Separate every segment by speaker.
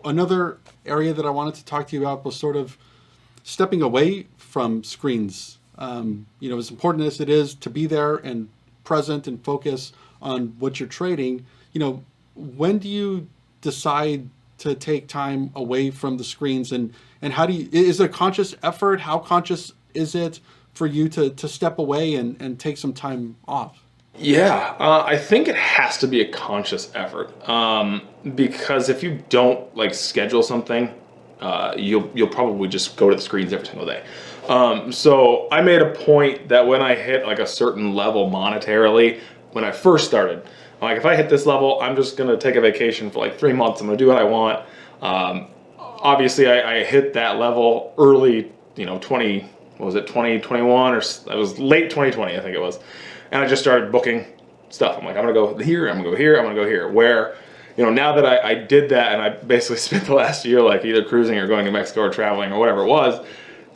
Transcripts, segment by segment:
Speaker 1: another area that I wanted to talk to you about was sort of stepping away from screens. As important as it is to be there and present and focus on what you're trading, when do you decide to take time away from the screens, and how do you, is it a conscious effort? How conscious is it for you to step away and take some time off?
Speaker 2: Yeah, I think it has to be a conscious effort, because if you don't like schedule something, you'll probably just go to the screens every single day. So I made a point that when I hit like a certain level monetarily, when I first started, like if I hit this level, I'm just gonna take a vacation for like 3 months. I'm gonna do what I want. Obviously, I hit that level early, 2021, or I was late 2020, I think it was. And I just started booking stuff. I'm like, I'm gonna go here, I'm gonna go here, I'm gonna go here. Where, now that I did that, and I basically spent the last year like either cruising or going to Mexico or traveling or whatever it was,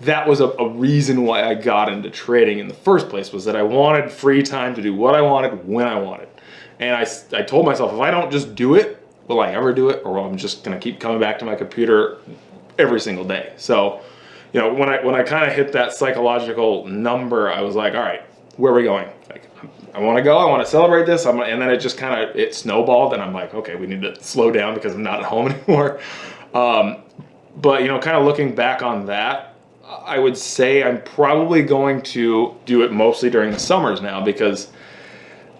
Speaker 2: that was a reason why I got into trading in the first place, was that I wanted free time to do what I wanted when I wanted. And I told myself, if I don't just do it, will I ever do it? Or I'm just gonna keep coming back to my computer every single day. So, when I kind of hit that psychological number, I was like, all right, where are we going? Like, I want to go, I want to celebrate this. And then it just it snowballed, and I'm like, okay, we need to slow down because I'm not at home anymore. But, kind of looking back on that, I would say I'm probably going to do it mostly during the summers now, because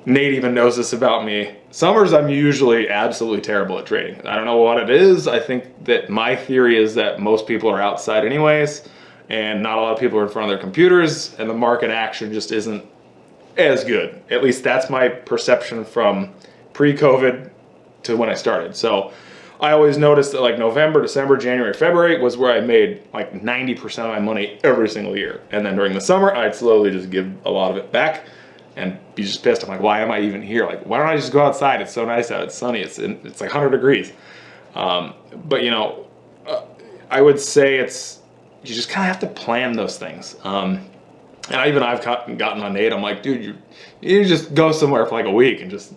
Speaker 2: Nate even knows this about me. Summers, I'm usually absolutely terrible at trading. I don't know what it is. I think that my theory is that most people are outside anyways, and not a lot of people are in front of their computers, and the market action just isn't as good. At least that's my perception from pre-COVID to when I started. So I always noticed that like November, December, January, February was where I made like 90% of my money every single year. And then during the summer, I'd slowly just give a lot of it back and be just pissed. I'm like, why am I even here? Like, why don't I just go outside? It's so nice out. It's sunny. It's like 100 degrees. But I would say you just kind of have to plan those things. And I've gotten on Nate. I'm like, dude, you just go somewhere for like a week and just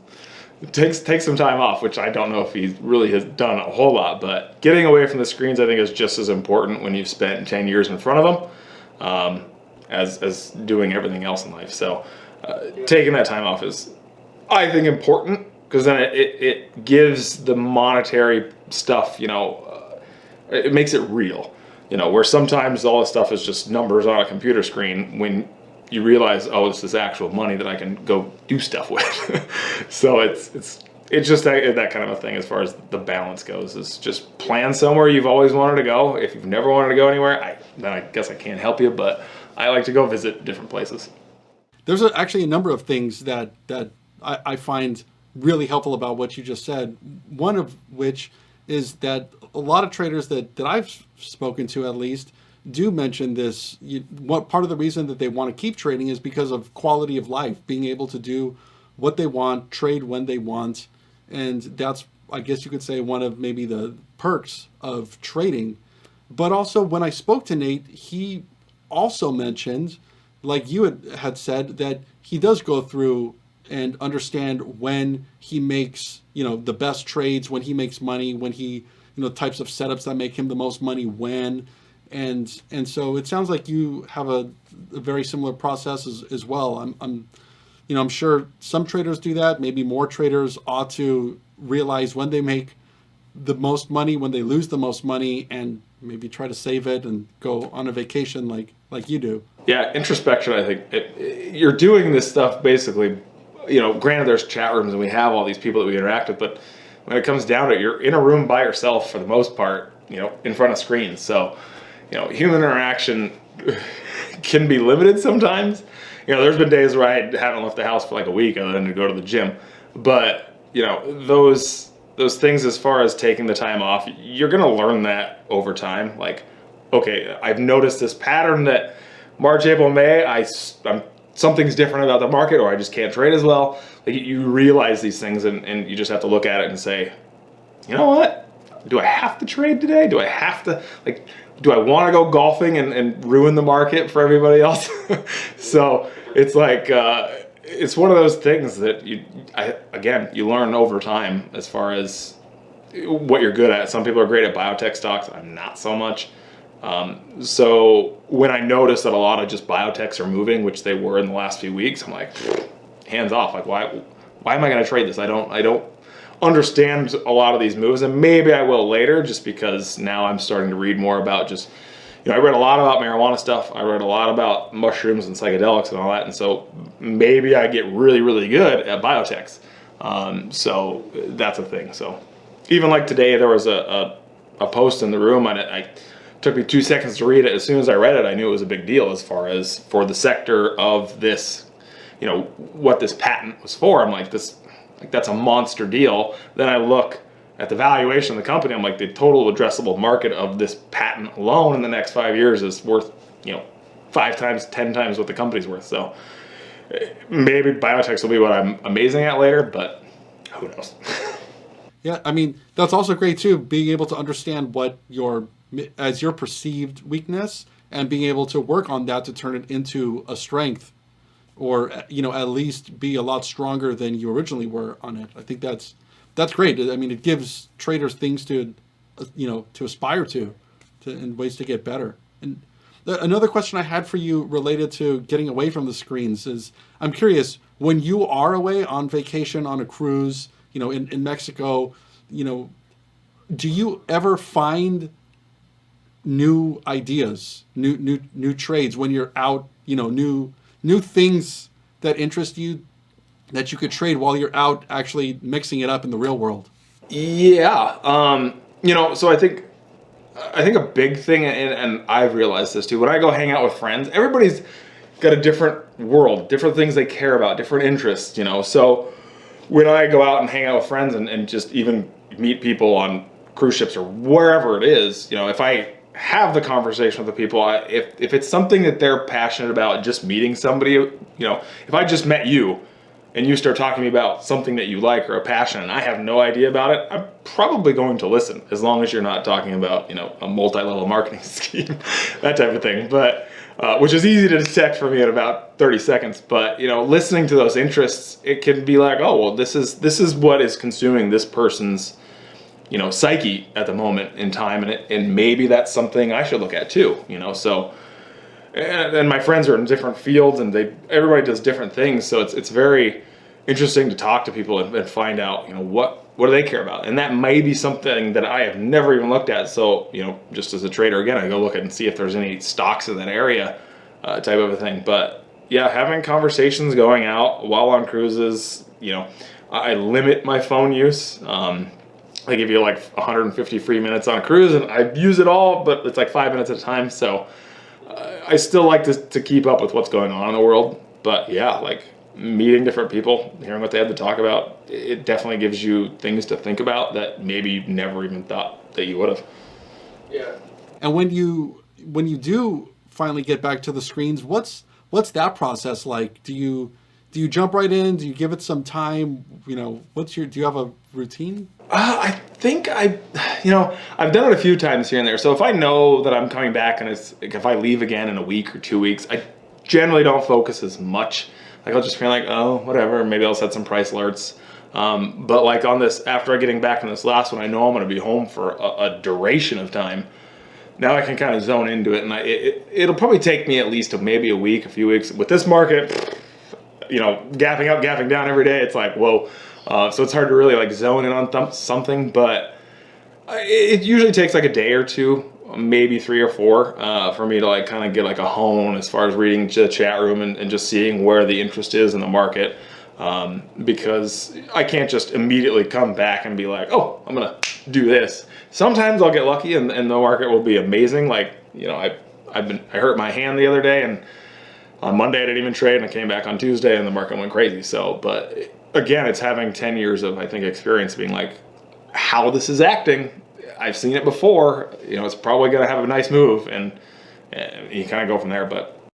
Speaker 2: take some time off, which I don't know if he really has done a whole lot. But getting away from the screens, I think, is just as important when you've spent 10 years in front of them as doing everything else in life. So taking that time off is, I think, important, because then it gives the monetary stuff, it makes it real. Where sometimes all this stuff is just numbers on a computer screen, when you realize, oh, this is actual money that I can go do stuff with. So it's just that kind of a thing as far as the balance goes, is just plan somewhere you've always wanted to go. If you've never wanted to go anywhere, then I guess I can't help you, but I like to go visit different places.
Speaker 1: There's actually a number of things that I find really helpful about what you just said. One of which is that a lot of traders that I've spoken to, at least, do mention this. What part of the reason that they want to keep trading is because of quality of life, being able to do what they want, trade when they want. And that's, I guess you could say, one of maybe the perks of trading. But also, when I spoke to Nate, he also mentioned, like you had said, that he does go through and understand when he makes, the best trades, when he makes money, when he, types of setups that make him the most money when. And so it sounds like you have a very similar process as well. I'm sure some traders do that. Maybe more traders ought to realize when they make the most money, when they lose the most money, and maybe try to save it and go on a vacation like you do.
Speaker 2: Yeah, introspection, I think. You're doing this stuff basically, granted there's chat rooms and we have all these people that we interact with, but when it comes down to it, you're in a room by yourself for the most part, in front of screens. So, human interaction can be limited sometimes. There's been days where I haven't left the house for like a week other than to go to the gym. But, those things, as far as taking the time off, you're going to learn that over time. Like, okay, I've noticed this pattern that March, April, May, something's different about the market, or I just can't trade as well. Like, you realize these things, and you just have to look at it and say, you know what? Do I have to trade today? Do I have to, do I want to go golfing and ruin the market for everybody else? So it's like, it's one of those things that you learn over time, as far as what you're good at. Some people are great at biotech stocks. I'm not so much. So when I notice that a lot of just biotechs are moving, which they were in the last few weeks, I'm like, hands off. Like, why am I going to trade this? I don't understand a lot of these moves, and maybe I will later, just because now I'm starting to read more about just, I read a lot about marijuana stuff. I read a lot about mushrooms and psychedelics and all that. And so maybe I get really, really good at biotechs. So that's a thing. So even like today, there was a post in the room, and it took me 2 seconds to read it. As soon as I read it, I knew it was a big deal as far as for the sector of this, what this patent was for. I'm like, that's a monster deal. Then I look at the valuation of the company. I'm like, the total addressable market of this patent alone in the next 5 years is worth, 5 times, 10 times what the company's worth. So maybe biotechs will be what I'm amazing at later, but who knows?
Speaker 1: Yeah, I mean, that's also great too, being able to understand what your perceived weakness and being able to work on that to turn it into a strength, or at least be a lot stronger than you originally were on it. I think that's great. I mean, it gives traders things to to aspire to and ways to get better. And another question I had for you related to getting away from the screens is, I'm curious, when you are away on vacation, on a cruise, in Mexico, do you ever find new ideas, new trades when you're out, new things that interest you that you could trade while you're out actually mixing it up in the real world?
Speaker 2: Yeah. So I think a big thing, and I've realized this too, when I go hang out with friends, everybody's got a different world, different things they care about, different interests, So when I go out and hang out with friends and just even meet people on cruise ships or wherever it is, if I have the conversation with the people, if it's something that they're passionate about, just meeting somebody, if I just met you and you start talking to me about something that you like or a passion and I have no idea about it, I'm probably going to listen, as long as you're not talking about, a multi-level marketing scheme, that type of thing. But which is easy to detect for me in about 30 seconds. But, listening to those interests, it can be like, oh, well, this is what is consuming this person's, psyche at the moment in time. And maybe that's something I should look at too, so. And my friends are in different fields, and everybody does different things. So it's very interesting to talk to people and find out, what do they care about? And that may be something that I have never even looked at. So, just as a trader, again, I go look at and see if there's any stocks in that area, type of a thing. But yeah, having conversations, going out while on cruises, I limit my phone use. I give you like 150 free minutes on a cruise, and I use it all, but it's like 5 minutes at a time. So I still like to keep up with what's going on in the world. But yeah, like meeting different people, hearing what they have to talk about, it definitely gives you things to think about that maybe you never even thought that you would have.
Speaker 1: Yeah. And when you do finally get back to the screens, what's that process like? Do you jump right in? Do you give it some time? Do you have a routine?
Speaker 2: I think I've done it a few times here and there. So if I know that I'm coming back and if I leave again in a week or 2 weeks, I generally don't focus as much. Like I'll just feel like, oh, whatever, maybe I'll set some price alerts. But like on this, after getting back on this last one, I know I'm going to be home for a duration of time. Now I can kind of zone into it, and it'll probably take me at least maybe a week, a few weeks. With this market, gapping up, gapping down every day, it's like, whoa. So it's hard to really like zone in on something, but it usually takes like a day or two, maybe 3 or 4, for me to like kind of get like a hone as far as reading the chat room and just seeing where the interest is in the market. Because I can't just immediately come back and be like, oh, I'm gonna do this. Sometimes I'll get lucky and the market will be amazing. Like, I hurt my hand the other day, and on Monday I didn't even trade, and I came back on Tuesday and the market went crazy. So, but again, it's having 10 years of, I think, experience being like, how this is acting. I've seen it before. It's probably going to have a nice move, and you kind of go from there. But